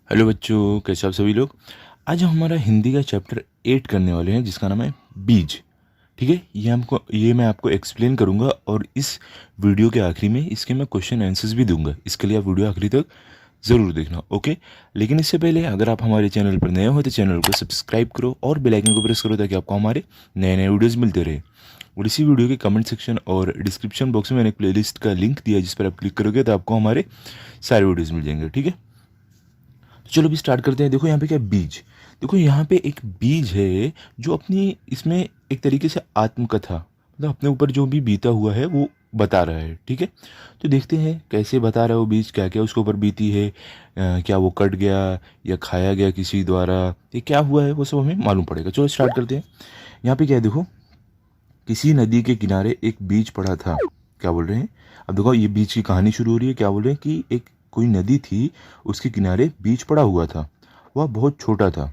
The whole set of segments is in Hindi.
हेलो बच्चों, कैसे आप सभी लोग। आज हम हमारा हिंदी का चैप्टर 8 करने वाले हैं जिसका नाम है बीज। ठीक है, ये मैं आपको एक्सप्लेन करूंगा और इस वीडियो के आखिरी में इसके मैं क्वेश्चन आंसर्स भी दूंगा। इसके लिए आप वीडियो आखिरी तक ज़रूर देखना, ओके। लेकिन इससे पहले अगर आप हमारे चैनल पर नए हो तो चैनल को सब्सक्राइब करो और बेल आइकन को प्रेस करो ताकि आपको हमारे नए नए वीडियोज़ मिलते रहे। और इसी वीडियो के कमेंट सेक्शन और डिस्क्रिप्शन बॉक्स में मैंने एक प्लेलिस्ट का लिंक दिया है जिस पर आप क्लिक करोगे तो आपको हमारे सारे वीडियोज़ मिल जाएंगे। ठीक है, तो चलो अभी स्टार्ट करते हैं। देखो यहाँ पे क्या है, बीज। देखो यहाँ पे एक बीज है जो अपनी इसमें एक तरीके से आत्मकथा, मतलब अपने ऊपर जो भी बीता हुआ है वो बता रहा है। ठीक है, तो देखते हैं कैसे बता रहा है वो बीज, क्या क्या उसके ऊपर बीती है। क्या वो कट गया या खाया गया किसी द्वारा, ये क्या हुआ है वो सब हमें मालूम पड़ेगा। चलो स्टार्ट करते हैं। यहाँ पे क्या है, देखो किसी नदी के किनारे एक बीज पड़ा था। क्या बोल रहे हैं, अब देखो ये बीज की कहानी शुरू हो रही है। क्या बोल रहे हैं कि एक कोई नदी थी, उसके किनारे बीज पड़ा हुआ था, वह बहुत छोटा था।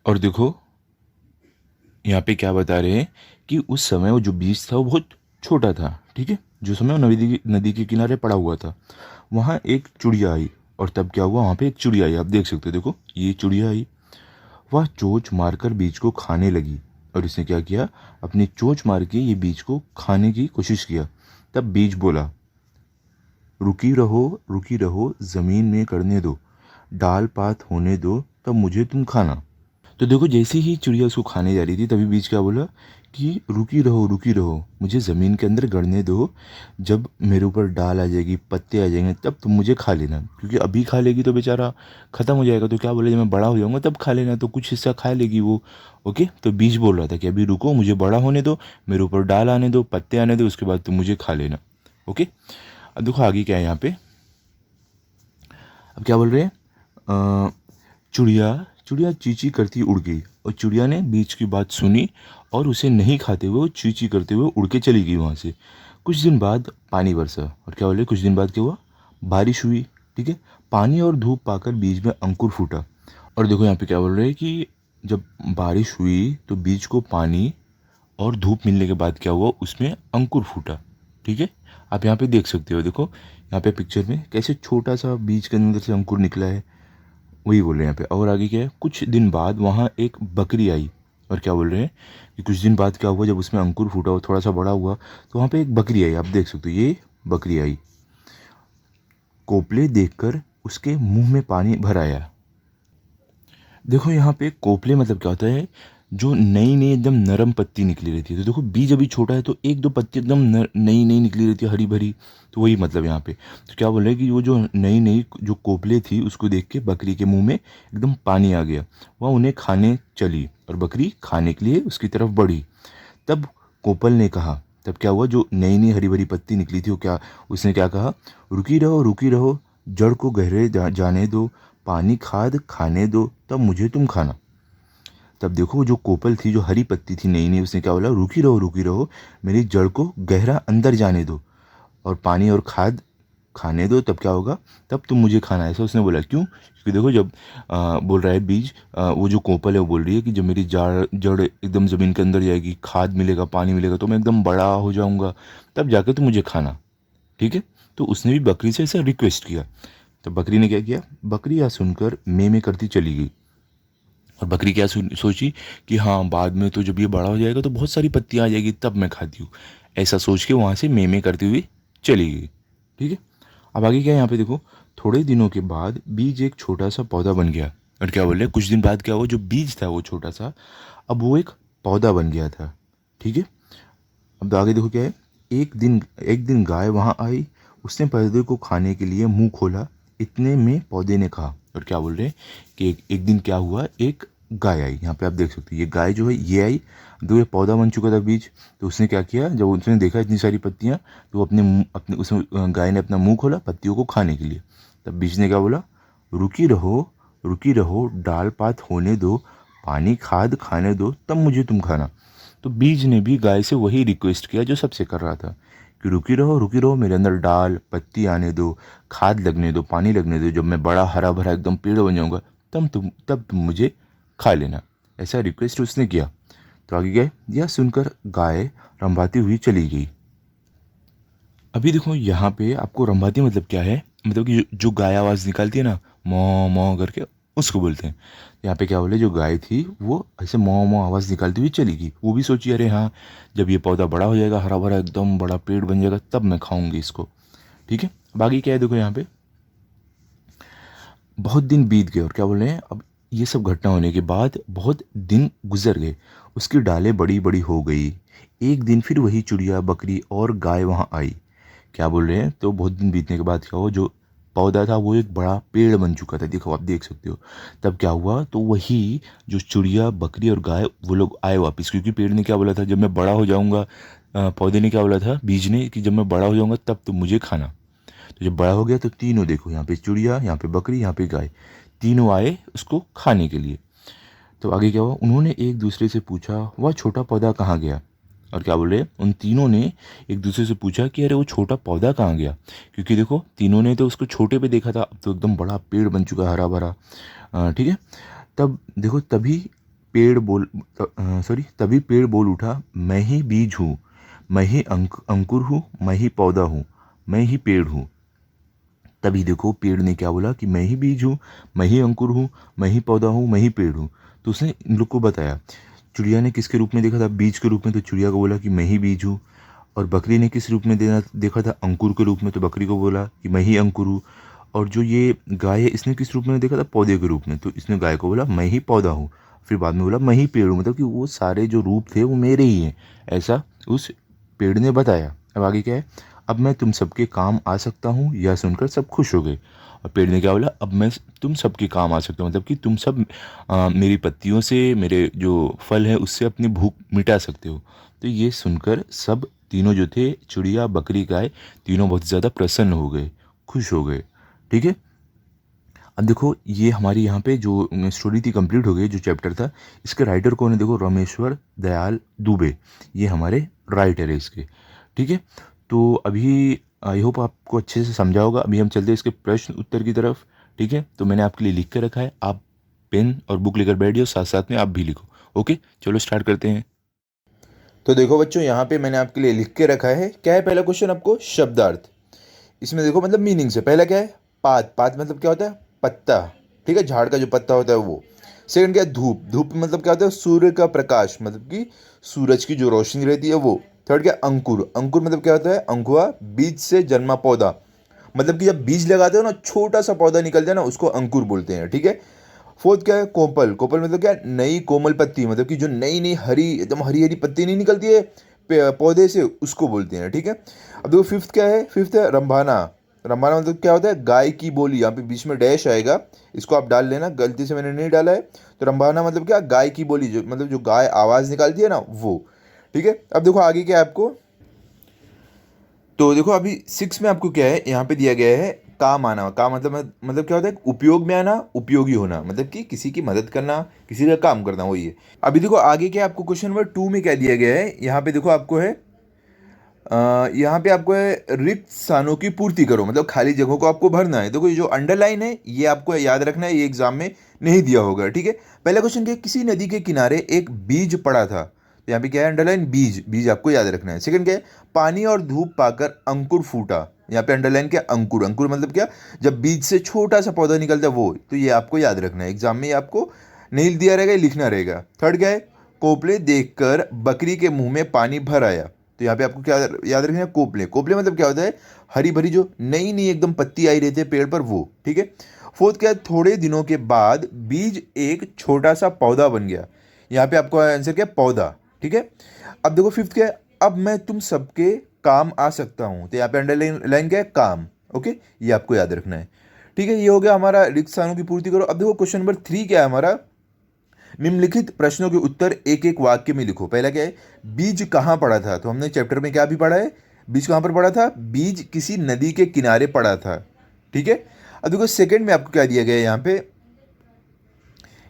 और देखो यहाँ पे क्या बता रहे हैं कि उस समय वो जो बीज था वो बहुत छोटा था। ठीक है, जो समय वो नदी के किनारे पड़ा हुआ था, वहाँ एक चिड़िया आई। और तब क्या हुआ, वहाँ पे एक चिड़िया आई, आप देख सकते हो। देखो ये चिड़िया आई, वह चोंच मारकर बीज को खाने लगी। और इसने क्या किया, अपनी चोंच मार के ये बीज को खाने की कोशिश किया। तब बीज बोला, रुकी रहो, ज़मीन में करने दो, डाल पात होने दो, तब मुझे तुम खाना। तो देखो जैसे ही चिड़िया उसको खाने जा रही थी तभी बीज क्या बोला कि रुकी रहो, मुझे ज़मीन के अंदर गड़ने दो, जब मेरे ऊपर डाल आ जाएगी, पत्ते आ जाएंगे, तब तुम मुझे खा लेना। क्योंकि अभी खा लेगी तो बेचारा ख़त्म हो जाएगा। तो क्या बोले, जब मैं बड़ा हो जाऊँगा तब खा लेना, तो कुछ हिस्सा खा लेगी वो। ओके, तो बीज बोल रहा था कि अभी रुको, मुझे बड़ा होने दो, मेरे ऊपर डाल आने दो, पत्ते आने दो, उसके बाद तुम मुझे खा लेना। ओके, अब देखो आगे क्या है यहाँ पे। अब क्या बोल रहे हैं, चिड़िया चिड़िया चींची करती उड़ गई। और चिड़िया ने बीज की बात सुनी और उसे नहीं खाते हुए वो चींची करते हुए उड़ के चली गई वहाँ से। कुछ दिन बाद पानी बरसा। और क्या बोले, कुछ दिन बाद क्या हुआ, बारिश हुई। ठीक है, पानी और धूप पाकर बीज में अंकुर फूटा। और देखो यहाँ पे क्या बोल रहे हैं कि जब बारिश हुई तो बीज को पानी और धूप मिलने के बाद क्या हुआ, उसमें अंकुर फूटा। ठीक है, आप यहाँ पे देख सकते हो। देखो यहाँ पे पिक्चर में कैसे छोटा सा बीज के अंदर से अंकुर निकला है, वही बोल रहे हैं यहाँ पे। और आगे क्या है, कुछ दिन बाद वहाँ एक बकरी आई। और क्या बोल रहे हैं कि कुछ दिन बाद क्या हुआ, जब उसमें अंकुर फूटा और थोड़ा सा बड़ा हुआ तो वहाँ पे एक बकरी आई, आप देख सकते हो। ये बकरी आई, कोपले देखकर उसके मुंह में पानी भर आया। देखो यहाँ पे कोपले मतलब क्या होता है, जो नई नई एकदम नरम पत्ती निकली रहती है। तो देखो बीज अभी छोटा है तो एक दो पत्ती एकदम नई नई निकली रहती है, हरी भरी। तो वही मतलब यहाँ पे। तो क्या बोल रहे हैं कि वो जो नई नई जो कोपले थी उसको देख के बकरी के मुंह में एकदम पानी आ गया। वह उन्हें खाने चली और बकरी खाने के लिए उसकी तरफ बढ़ी। तब कोपल ने कहा, तब क्या हुआ, जो नई नई हरी भरी पत्ती निकली थी वो क्या, उसने क्या कहा, रुकी रहो, जड़ को गहरे जाने दो, पानी खाद खाने दो, तब मुझे तुम खाना। तब देखो जो कोपल थी, जो हरी पत्ती थी नई नई, उसने क्या बोला, रुकी रहो, मेरी जड़ को गहरा अंदर जाने दो और पानी और खाद खाने दो, तब क्या होगा, तब तुम मुझे खाना। ऐसा उसने बोला। क्यों, क्योंकि देखो जब बोल रहा है बीज, वो जो कोपल है वो बोल रही है कि जब मेरी जड़ जड़ एकदम ज़मीन के अंदर जाएगी, खाद मिलेगा, पानी मिलेगा, तो मैं एकदम बड़ा हो जाऊँगा, तब जाके तुम मुझे खाना। ठीक है, तो उसने भी बकरी से ऐसा रिक्वेस्ट किया। तो बकरी ने क्या किया, बकरी यह सुनकर में करती चली गई। और बकरी क्या सोची कि हाँ, बाद में तो जब ये बड़ा हो जाएगा तो बहुत सारी पत्तियाँ आ जाएगी, तब मैं खाती हूँ। ऐसा सोच के वहाँ से में करती हुई चली गई। ठीक है, अब आगे क्या है यहाँ पे देखो, थोड़े दिनों के बाद बीज एक छोटा सा पौधा बन गया। और क्या बोल रहे हैं, कुछ दिन बाद क्या हुआ, जो बीज था वो छोटा सा, अब वो एक पौधा बन गया था। ठीक है, अब आगे देखो क्या है, एक दिन गाय वहाँ आई, उसने पौधे को खाने के लिए मुंह खोला, इतने में पौधे ने कहा। और क्या बोल रहे हैं कि एक दिन क्या हुआ, एक गाय आई। यहाँ पे आप देख सकते हो, ये गाय जो है ये आई, दो ये पौधा बन चुका था बीज। तो उसने क्या किया, जब उसने देखा इतनी सारी पत्तियाँ, तो वो अपने उसमें गाय ने अपना मुंह खोला पत्तियों को खाने के लिए। तब बीज ने क्या बोला, रुकी रहो डाल पात होने दो, पानी खाद खाने दो, तब मुझे तुम खाना। तो बीज ने भी गाय से वही रिक्वेस्ट किया जो सबसे कर रहा था कि रुकी रहो, मेरे अंदर डाल पत्ती आने दो, खाद लगने दो, पानी लगने दो, जब मैं बड़ा हरा भरा एकदम पेड़ बन जाऊंगा तब तुम मुझे खा लेना। ऐसा रिक्वेस्ट उसने किया। तो आगे गए, यह सुनकर गाय रंभाती हुई चली गई। अभी देखो यहाँ पे आपको रंभाती मतलब क्या है, मतलब कि जो गाय आवाज़ निकालती है ना, मौ मौ करके, उसको बोलते हैं। यहाँ पे क्या बोले, जो गाय थी वो ऐसे मौ मौ आवाज़ निकालती हुई चली गई। वो भी सोची अरे हाँ, जब ये पौधा बड़ा हो जाएगा, हरा भरा एकदम बड़ा पेड़ बन जाएगा, तब मैं खाऊंगी इसको। ठीक है। अब आगे क्या है देखो यहाँ पे, बहुत दिन बीत गए और क्या बोल रहे हैं, अब ये सब घटना होने के बाद बहुत दिन गुजर गए, उसकी डालें बड़ी बड़ी हो गई। एक दिन फिर वही चिड़िया बकरी और गाय वहाँ आई। क्या बोल रहे हैं, तो बहुत दिन बीतने के बाद क्या हुआ, जो पौधा था वो एक बड़ा पेड़ बन चुका था, देखो आप देख सकते हो। तब क्या हुआ, तो वही जो चिड़िया बकरी और गाय वो लोग आए वापस, क्योंकि पेड़ ने क्या बोला था, जब मैं बड़ा हो जाऊँगा, पौधे ने क्या बोला था, बीज ने, कि जब मैं बड़ा हो जाऊँगा तब तुम मुझे खाना। तो जब बड़ा हो गया तो तीनों देखो, यहाँ पे चिड़िया, यहाँ पे बकरी, यहाँ पे गाय, तीनों आए उसको खाने के लिए। तो आगे क्या हुआ, उन्होंने एक दूसरे से पूछा वह छोटा पौधा कहाँ गया। और क्या बोल रहे हैं, उन तीनों ने एक दूसरे से पूछा कि अरे वो छोटा पौधा कहाँ गया, क्योंकि देखो तीनों ने तो उसको छोटे पे देखा था, अब तो एकदम बड़ा पेड़ बन चुका है, हरा भरा। ठीक है। तब देखो, तभी पेड़ बोल उठा, मैं ही बीज हूँ, मैं ही अंकुर हूँ, मैं ही पौधा हूँ, मैं ही पेड़ हूँ। तभी देखो पेड़ ने क्या बोला कि मैं ही बीज हूँ, मैं ही अंकुर हूँ, मैं ही पौधा हूँ, मैं ही पेड़ हूँ। तो उसने इन लोग को बताया। चिड़िया ने किसके रूप में देखा था, बीज के रूप में, तो चिड़िया को बोला कि मैं ही बीज हूँ। और बकरी ने किस रूप में देखा था, अंकुर के रूप में, तो बकरी को बोला कि मैं ही अंकुर हूँ। और जो ये गाय है, इसने किस रूप में देखा था, पौधे के रूप में, तो इसने गाय को बोला मैं ही पौधा हूँ। फिर बाद में बोला मैं ही पेड़ हूँ, मतलब कि वो सारे जो रूप थे वो मेरे ही हैं, ऐसा उस पेड़ ने बताया। अब आगे क्या है, अब मैं तुम सबके काम आ सकता हूँ, यह सुनकर सब खुश हो गए। और पेड़ ने क्या बोला, अब मैं तुम सबके काम आ सकता हूँ, मतलब कि तुम सब मेरी पत्तियों से, मेरे जो फल है उससे अपनी भूख मिटा सकते हो। तो ये सुनकर सब तीनों जो थे, चिड़िया बकरी गाय, तीनों बहुत ज़्यादा प्रसन्न हो गए, खुश हो गए। ठीक है। अब देखो ये हमारी यहाँ पे जो स्टोरी थी कंप्लीट हो गई, जो चैप्टर था। इसके राइटर कौन है, देखो रमेश्वर दयाल दुबे, ये हमारे राइटर है इसके। ठीक है। तो अभी आई होप आपको अच्छे से समझा होगा। अभी हम चलते हैं इसके प्रश्न उत्तर की तरफ। ठीक है। तो मैंने आपके लिए लिख कर रखा है, आप पेन और बुक लेकर बैठ जाओ, साथ साथ में आप भी लिखो। ओके, चलो स्टार्ट करते हैं। तो देखो बच्चों, यहाँ पे मैंने आपके लिए लिख के रखा है, क्या है पहला क्वेश्चन आपको, शब्दार्थ। इसमें देखो मतलब मीनिंग से पहला क्या है, पात, पात मतलब क्या होता है, पत्ता। ठीक है, झाड़ का जो पत्ता होता है वो। सेकंड क्या है, धूप, धूप मतलब क्या होता है, सूर्य का प्रकाश, मतलब कि सूरज की जो रोशनी रहती है वो। थर्ड क्या, अंकुर, अंकुर मतलब क्या होता है, अंकुआ, बीज से जन्मा पौधा, मतलब कि जब बीज लगाते हो ना, छोटा सा पौधा निकलता है ना, उसको अंकुर बोलते हैं। ठीक है। फोर्थ क्या है, कोपल, कोपल मतलब क्या है, नई कोमल पत्ती, मतलब कि जो नई नई हरी, एकदम हरी हरी पत्ती नहीं निकलती है पौधे से, उसको बोलते हैं। ठीक है। अब देखो फिफ्थ क्या है, फिफ्थ है रंभाना। रंभाना मतलब क्या होता है, गाय की बोली, यहाँ पे बीच में डैश आएगा, इसको आप डाल लेना, गलती से मैंने नहीं डाला है। तो रंभाना मतलब क्या, गाय की बोली, जो मतलब जो गाय आवाज़ निकालती है ना वो। ठीक है। अब देखो आगे क्या है आपको, तो देखो अभी सिक्स में आपको क्या है, यहाँ पे दिया गया है काम आना। काम मतलब क्या होता है, उपयोग में आना, उपयोगी होना, मतलब कि किसी की मदद करना, किसी का काम करना, वही है। अभी देखो आगे क्या आपको क्वेश्चन नंबर 2 में क्या दिया गया है, यहाँ पे देखो आपको है, यहाँ पे आपको है, रिक्त स्थानों की पूर्ति करो, मतलब खाली जगहों को आपको भरना है। देखो ये जो अंडरलाइन है ये आपको याद रखना है, ये एग्जाम में नहीं दिया होगा। ठीक है। पहला क्वेश्चन क्या है, किसी नदी के किनारे एक बीज पड़ा था, तो यहाँ पे क्या है, अंडरलाइन बीज, बीज आपको याद रखना है। सेकंड क्या है, पानी और धूप पाकर अंकुर फूटा, यहाँ पे अंडरलाइन क्या, अंकुर, अंकुर मतलब क्या, जब बीज से छोटा सा पौधा निकलता है वो, तो ये आपको याद रखना है, एग्जाम में ये आपको नहीं दिया रहेगा, ये लिखना रहेगा। थर्ड क्या है, कोपले देखकर बकरी के मुंह में पानी भर आया, तो यहाँ पे आपको क्या याद रखना है, कोपले, कोपले मतलब क्या होता है, हरी भरी जो नई नई एकदम पत्ती आई रहती है पेड़ पर वो। ठीक है। फोर्थ क्या है, थोड़े दिनों के बाद बीज एक छोटा सा पौधा बन गया, यहाँ पे आपको आंसर क्या है, पौधा। ठीक है। अब देखो फिफ्थ क्या है, अब मैं तुम सबके काम आ सकता हूँ, तो यहाँ पे अंडरलाइन लाइन क्या है, काम। ओके, ये आपको याद रखना है। ठीक है, ये हो गया हमारा रिक्त स्थानों की पूर्ति करो। अब देखो क्वेश्चन नंबर 3 क्या है हमारा, निम्नलिखित प्रश्नों के उत्तर एक एक वाक्य में लिखो। पहला क्या है, बीज कहाँ पड़ा था, तो हमने चैप्टर में क्या भी पढ़ा है, बीज कहाँ पर पड़ा था, बीज किसी नदी के किनारे पड़ा था। ठीक है। अब देखो सेकंड में आपको क्या दिया गया है,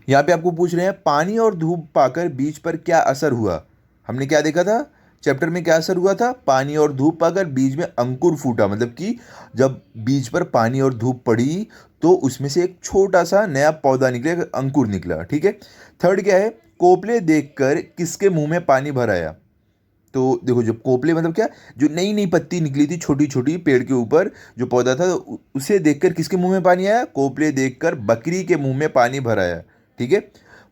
यहाँ पे आपको पूछ रहे हैं, पानी और धूप पाकर बीज पर क्या असर हुआ। हमने क्या देखा था चैप्टर में, क्या असर हुआ था, पानी और धूप पाकर बीज में अंकुर फूटा, मतलब कि जब बीज पर पानी और धूप पड़ी तो उसमें से एक छोटा सा नया पौधा निकला, एक अंकुर निकला। ठीक है। थर्ड क्या है, कोपले देखकर किसके मुंह में पानी भर आया, तो देखो जब कोपले मतलब क्या, जो नई नई पत्ती निकली थी छोटी छोटी पेड़ के ऊपर जो पौधा था, उसे देखकर किसके मुंह में पानी आया? कोपले देखकर बकरी के मुंह में पानी भर आया। ठीक है।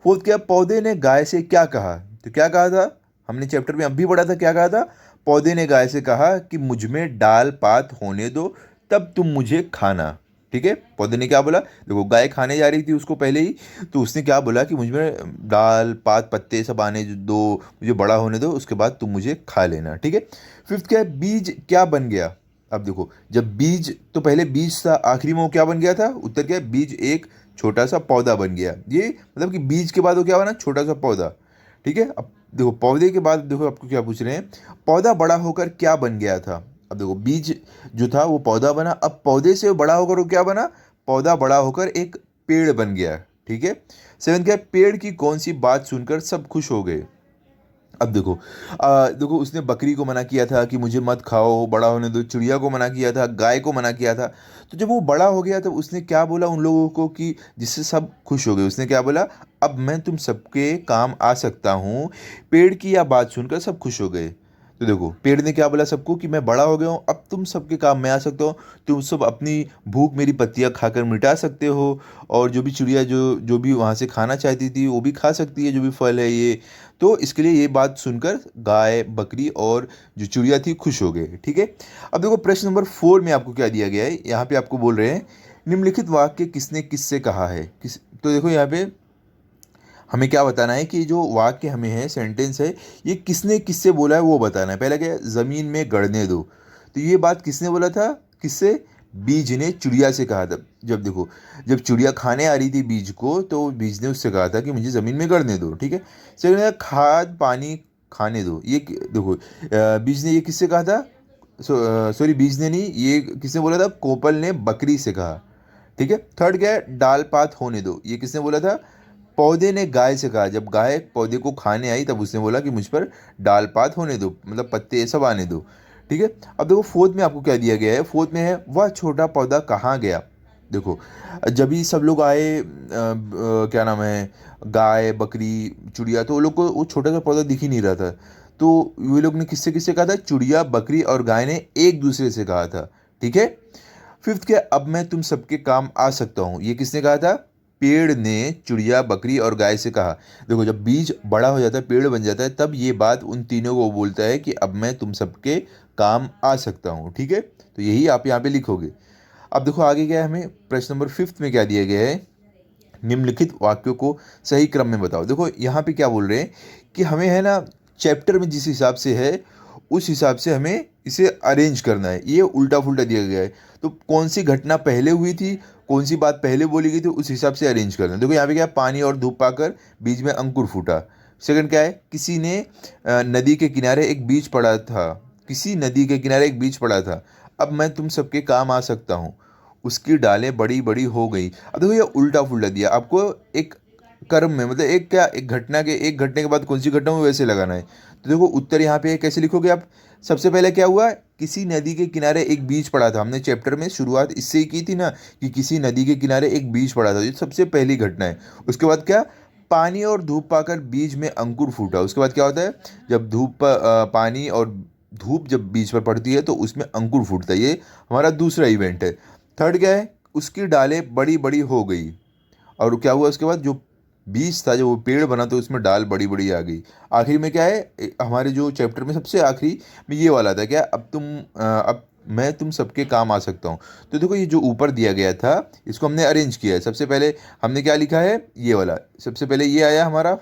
फोर्थ क्या, पौधे ने गाय से क्या कहा? तो क्या कहा था? हमने चैप्टर में अब भी पढ़ा था, क्या कहा था? पौधे ने गाय से कहा कि मुझ में डाल पात होने दो, तब तुम मुझे खाना। ठीक है। पौधे ने क्या बोला? देखो गाय खाने जा रही थी उसको पहले ही, तो उसने क्या बोला कि मुझ में दाल पात पत्ते सब आने दो, मुझे बड़ा होने दो, उसके बाद तुम मुझे खा लेना। ठीक है। फिफ्थ क्या है, बीज क्या बन गया? अब देखो जब बीज, तो पहले बीज था, आखिरी में वो क्या बन गया था? उत्तर क्या है? बीज एक छोटा सा पौधा बन गया। ये मतलब कि बीज के बाद वो क्या बना? छोटा सा पौधा। ठीक है। अब देखो पौधे के बाद देखो आपको क्या पूछ रहे हैं, पौधा बड़ा होकर क्या बन गया था? अब देखो बीज जो था वो पौधा बना, अब पौधे से बड़ा होकर वो क्या बना? पौधा बड़ा होकर एक पेड़ बन गया। ठीक है। सेवन क्या है, पेड़ की कौन सी बात सुनकर सब खुश हो गए? अब देखो देखो उसने बकरी को मना किया था कि मुझे मत खाओ, बड़ा होने दो, चिड़िया को मना किया था, गाय को मना किया था। तो जब वो बड़ा हो गया तब उसने क्या बोला उन लोगों को कि जिससे सब खुश हो गए? उसने क्या बोला? अब मैं तुम सबके काम आ सकता हूँ। पेड़ की यह बात सुनकर सब खुश हो गए। तो देखो पेड़ ने क्या बोला सबको कि मैं बड़ा हो गया हूँ, अब तुम सबके काम में आ सकता हो, तुम सब अपनी भूख मेरी पत्तियाँ खाकर मिटा सकते हो, और जो भी चिड़िया जो जो भी वहाँ से खाना चाहती थी वो भी खा सकती है, जो भी फल है ये। तो इसके लिए ये बात सुनकर गाय बकरी और जो चिड़िया थी खुश हो गए। ठीक है। अब देखो प्रश्न नंबर 4 में आपको क्या दिया गया है, यहाँ पे आपको बोल रहे हैं निम्नलिखित वाक्य किसने किससे कहा है? किस, तो देखो यहाँ पे हमें क्या बताना है कि जो वाक्य हमें है, सेंटेंस है, ये किसने किससे बोला है वो बताना है। पहला क्या है, ज़मीन में गड़ने दो। तो ये बात किसने बोला था? किससे? बीज ने चिड़िया से कहा था। जब देखो जब चिड़िया खाने आ रही थी बीज को, तो बीज ने उससे कहा था कि मुझे ज़मीन में गड़ने दो। ठीक है। सेकंड है, खाद पानी खाने दो। ये देखो बीज ने ये किससे कहा था? सॉरी बीज ने नहीं, ये किसने बोला था? कोपल ने बकरी से कहा। ठीक है। थर्ड क्या है, डाल पात होने दो। ये किसने बोला था? पौधे ने गाय से कहा। जब गाय पौधे को खाने आई तब उसने बोला कि मुझ पर डाल पात होने दो, मतलब पत्ते ये सब आने दो। ठीक है। अब देखो फोर्थ में आपको क्या दिया गया है, फोर्थ में है वह छोटा पौधा कहाँ गया? देखो जब ही सब लोग आए क्या नाम है, गाय बकरी चिड़िया, तो वो लोग को वो छोटा सा पौधा दिख ही नहीं रहा था। तो वे लोग ने किससे किससे कहा था? चिड़िया बकरी और गाय ने एक दूसरे से कहा था। ठीक है। फिफ्थ क्या, अब मैं तुम सबके काम आ सकता हूँ। ये किसने कहा था? पेड़ ने चिड़िया बकरी और गाय से कहा। देखो जब बीज बड़ा हो जाता है, पेड़ बन जाता है, तब ये बात उन तीनों को बोलता है कि अब मैं तुम सबके काम आ सकता हूँ। ठीक है। तो यही आप यहाँ पे लिखोगे। अब देखो आगे क्या है, हमें प्रश्न नंबर 5 में क्या दिया गया है, निम्नलिखित वाक्यों को सही क्रम में बताओ। देखो यहाँ पे क्या बोल रहे हैं कि हमें है ना, चैप्टर में जिस हिसाब से है उस हिसाब से हमें इसे अरेंज करना है। ये उल्टा फुल्टा दिया गया है, तो कौन सी घटना पहले हुई थी, कौन सी बात पहले बोली गई थी, उस हिसाब से अरेंज करना है। देखो यहाँ पे क्या है, पानी और धूप पाकर बीज में अंकुर फूटा। सेकंड क्या है, किसी ने नदी के किनारे एक बीज पड़ा था। किसी नदी के किनारे एक बीज पड़ा था, अब मैं तुम सबके काम आ सकता हूँ, उसकी डालें बड़ी बड़ी हो गई। अब देखो ये उल्टा फुल्टा दिया आपको, एक कर्म में मतलब एक क्या, एक घटने के बाद कौन सी घटना हुई वैसे लगाना है। तो देखो उत्तर यहाँ पे कैसे लिखोगे आप? सबसे पहले क्या हुआ, किसी नदी के किनारे एक बीज पड़ा था। हमने चैप्टर में शुरुआत इससे ही की थी ना, कि किसी नदी के किनारे एक बीज पड़ा था, ये सबसे पहली घटना है। उसके बाद क्या, पानी और धूप पाकर बीज में अंकुर फूटा। उसके बाद क्या होता है, जब पानी और धूप जब बीज पर पड़ती है तो उसमें अंकुर फूटता है। ये हमारा दूसरा इवेंट है। थर्ड क्या है, उसकी डालें बड़ी बड़ी हो गई। और क्या हुआ उसके बाद, जो बीज था, जो वो पेड़ बना, तो उसमें डाल बड़ी बड़ी आ गई। आखिरी में क्या है, हमारे जो चैप्टर में सबसे आखिरी में ये वाला था क्या, अब मैं तुम सबके काम आ सकता हूँ। तो देखो ये जो ऊपर दिया गया था इसको हमने अरेंज किया है। सबसे पहले हमने क्या लिखा है, ये वाला सबसे पहले ये आया हमारा,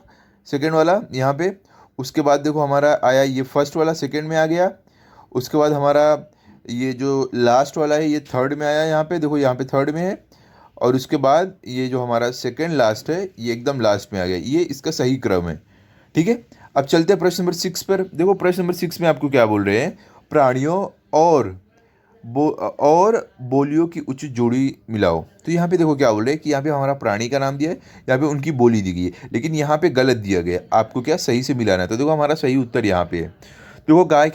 सेकेंड वाला यहाँ पे। उसके बाद देखो हमारा आया ये फर्स्ट वाला, सेकेंड में आ गया। उसके बाद हमारा ये जो लास्ट वाला है ये थर्ड में आया, यहाँ पे देखो यहाँ पे थर्ड में है। और उसके बाद ये जो हमारा सेकंड लास्ट है ये एकदम लास्ट में आ गया। ये इसका सही क्रम है। ठीक है। अब चलते हैं प्रश्न नंबर 6 पर। देखो प्रश्न नंबर 6 में आपको क्या बोल रहे हैं, प्राणियों और और बोलियों की उचित जोड़ी मिलाओ। तो यहाँ पे देखो क्या बोल रहे हैं कि यहाँ पे हमारा प्राणी का नाम दिया है, यहाँ पे उनकी बोली दी गई है, लेकिन यहाँ पे गलत दिया गया है। आपको क्या सही से मिलाना है। तो देखो हमारा सही उत्तर यहाँ पे है। देखो गाय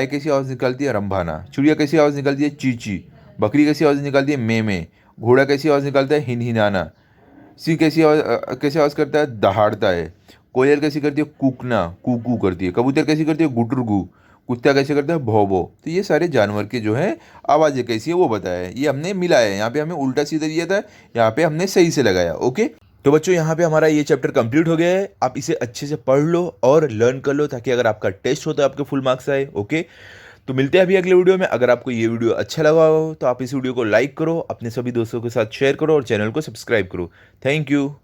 कैसी आवाज़ निकालती है, रंभाना। चिड़िया कैसी आवाज़ निकालती है, चींची। बकरी कैसी आवाज़ निकालती है, में। घोड़ा कैसी आवाज़ निकालता है, हिनहिनाना। सिंह कैसी आवाज़ करता है, दहाड़ता है। कोयल कैसी करती है कूकना, कू करती है। कबूतर कैसी करती है गुटुरगू। कुत्ता कैसे करता है भौ भौ। तो ये सारे जानवर के जो है आवाज़ें कैसी है वो बताया है, ये हमने मिलाया है। यहाँ पे हमें उल्टा सीधा दिया था, यहाँ पे हमने सही से लगाया। ओके, तो बच्चों यहाँ पे हमारा ये चैप्टर कंप्लीट हो गया है। आप इसे अच्छे से पढ़ लो और लर्न कर लो, ताकि अगर आपका टेस्ट हो तो आपके फुल मार्क्स आए। ओके, तो मिलते हैं अभी अगले वीडियो में। अगर आपको ये वीडियो अच्छा लगा हो तो आप इस वीडियो को लाइक करो, अपने सभी दोस्तों के साथ शेयर करो और चैनल को सब्सक्राइब करो। Thank you.